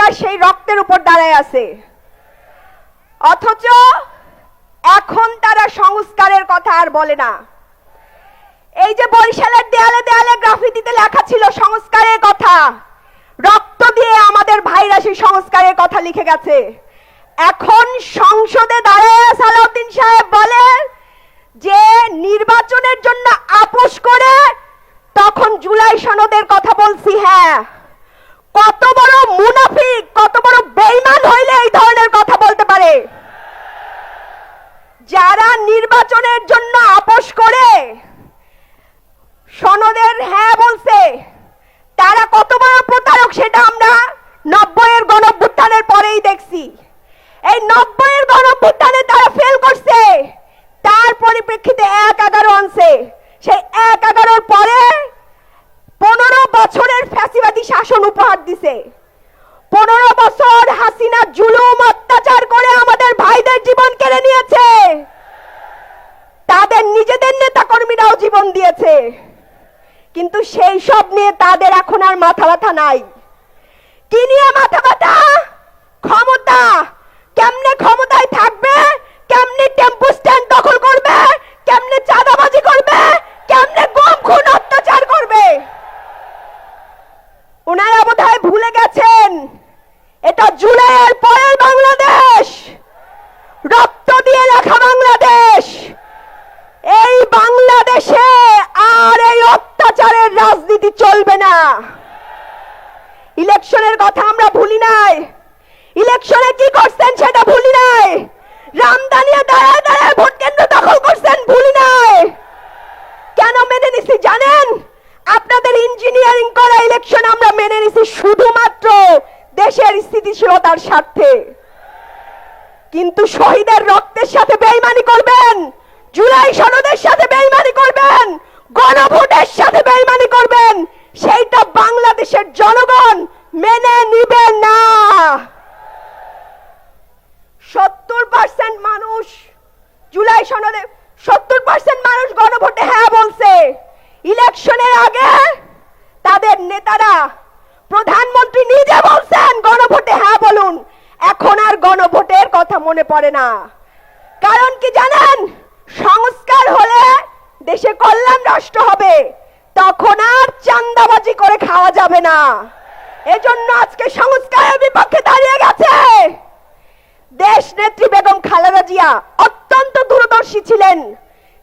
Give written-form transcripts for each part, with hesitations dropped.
সরকার সেই রক্তের উপর দাঁড়ায় আছে, অথচ এখন তারা সংস্কারের কথা আর বলে না। এই যে বরিশালের দেয়ালে দেয়ালে গ্রাফিতিতে লেখা ছিল সংস্কারের কথা, রক্ত দিয়ে আমাদের ভাইরা সেই সংস্কারের কথা লিখে গেছে। এখন সংসদে দাঁড়ায় সালাউদ্দিন সাহেব বলে যে নির্বাচনের জন্য আপোষ করে তখন জুলাই সনদের কথা বলছি। হ্যাঁ, কত বড় মুনাফিক, কত বড় বেঈমান হইলে এই ধরনের কথা বলতে পারে? যারা নির্বাচনের জন্য আপোষ করে সনদের হ্যাঁ বলছে, তারা কত বড় প্রতারক সেটা আমরা 90-এর গণঅভ্যুত্থানের পরেই দেখছি। এই 90-এর গণঅভ্যুত্থানে তারা ফেল করছে, তার পরিপ্রেক্ষিতে 1-11 আনছে। সেই 1-11-র পরে 15 বছরের ফ্যাসিবাদী শাসন উপহার দিছে। 15 বছর হাসিনা জুলুম অত্যাচার করে আমাদের ভাইদের জীবন কেড়ে নিয়েছে, তাদের নিজেদের নেতা কর্মীরাও জীবন দিয়েছে, কিন্তু সেই সব নিয়ে তাদের এখন আর মাথা ব্যথা নাই। কি নিয়ে মাথা ব্যথা? ক্ষমতা। কেমনে ক্ষমতায় থাকবে, কেমনে টেম্পো স্ট্যান্ড দখল করবে, কেমনে চাঁদাবাজি করবে, কেমনে গুম খুন অত্যাচার করবে। ওনারা বোধহয় ভুলে গেছেন এটা জুলাইয়ের পরের বাংলাদেশ, রক্ত দিয়ে লেখা বাংলাদেশ। এই বাংলাদেশে আর এই অত্যাচারের রাজনীতি চলবে না। ইলেকশনের কথা আমরা ভুলি নাই, ইলেকশনে কি করছেন সেটা ভুলি নাই, রামদানিয়া দাঁড়ায় দাঁড়ায় ভোট কেন্দ্র দখল করছেন ভুলি নাই। কেন মেনে নিছি জানেন? আপনাদের ইঞ্জিনিয়ারিং করা ইলেকশন আমরা মেনে নিছি শুধুমাত্র দেশের স্থিতিশীলতার স্বার্থে। কিন্তু শহীদের রক্তের সাথে বেইমানি করবেন, জুলাই সনদের সাথে বেইমানি করবেন, গণভোটের সাথে বেইমানি করবেন, সেইটা বাংলাদেশের জনগণ মেনে নিবে না। 70% মানুষ জুলাই সনদে, 70% মানুষ গণভোটে হ্যাঁ বলছে। ইলেকশনের আগে তাদের নেতারা, প্রধানমন্ত্রী নিজে বলছেন গণভোটে হ্যাঁ বলুন। এখন আর গণভোটের কথা মনে পড়ে না। কারণ কি জানেন? সংস্কার হলে দেশে কল্যাণ রাষ্ট্র হবে, তখন আর চাঁদাবাজি করে খাওয়া যাবে না। এজন্য আজকে সংস্কারের বিপক্ষে দাঁড়িয়ে গেছে। দেশ নেত্রী বেগম খালেদা জিয়া অত্যন্ত দূরদর্শী ছিলেন।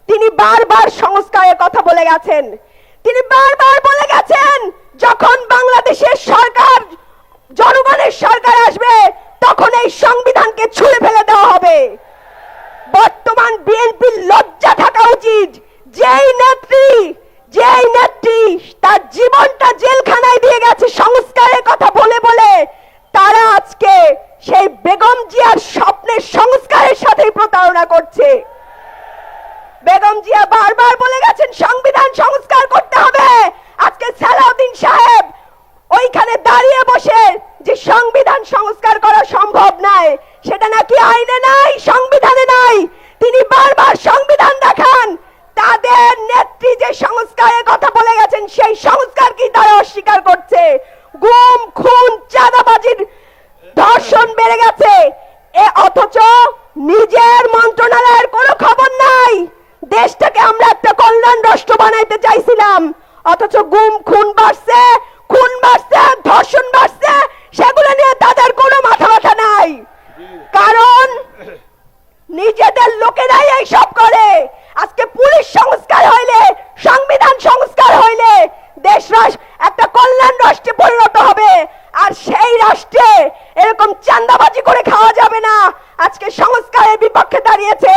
তিনি বারবার সংস্কারের কথা বলে গেছেন। তিনি বারবার বলে গেছেন যখন বাংলাদেশের সরকার, জনগণের সরকার আসবে, তখন এই সংবিধানকে ছুঁড়ে ফেলে দেওয়া হবে। বর্তমান বিএনপির লজ্জা থাকা উচিত। যেই নেত্রী তার জীবনটা জেলখানায় দিয়ে গেছে সংস্কারের কথা বলে বলে, তারা আজকে সেই বেগম জিয়ার স্বপ্নের সংস্কারের সাথেই প্রতারণা করছে। বেগম জিয়া বারবার বলে গেছেন সংবিধান সংস্কার করতে হবে। আজকে সালাউদ্দিন সাহেব ওইখানে দাঁড়িয়ে বসে যে সংবিধান সংস্কার করা সম্ভব নয়, সেটা নাকি আইনে নাই, সংবিধানে নাই, তিনি বারবার সংবিধান দেখান। তাদের নেত্রী যে সংস্কারের কথা বলে গেছেন সেই সংস্কার কি তারা অস্বীকার করছে। গুম খুন চাঁদাবাজির ধর্ষণ বেড়ে গেছে, অথচ নিজের মন্ত্রণালয়ের কোনো খবর নাই। দেশটাকে আমরা একটা কল্যাণ রাষ্ট্র বানাইতে চাইছিলাম, অথচ গুম খুন বাড়ছে, ধর্ষণ বাড়ছে, সেগুলো নিয়ে তাদের কোনো মাথা ব্যথা নাই। কারণ নিজেদের লোকেরাই এই সব করে। আজকে পুলিশ সংস্কার হইলে, সংবিধান সংস্কার হইলে দেশ একটা কল্যাণ রাষ্ট্রে পরিণত হবে, আর সেই রাষ্ট্রে এরকম চাঁদাবাজি করে খাওয়া যাবে না। আজকে সংস্কারের বিপক্ষে দাঁড়িয়েছে।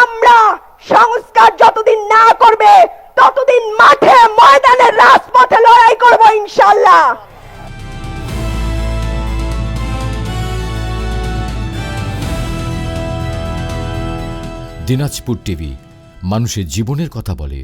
আমরা সংস্কার যতদিন না করবে ততদিন মাঠে ময়দানে রাজপথে লড়াই করব ইনশাআল্লাহ। দিনাজপুর টিভি, মানুষের জীবনের কথা বলে।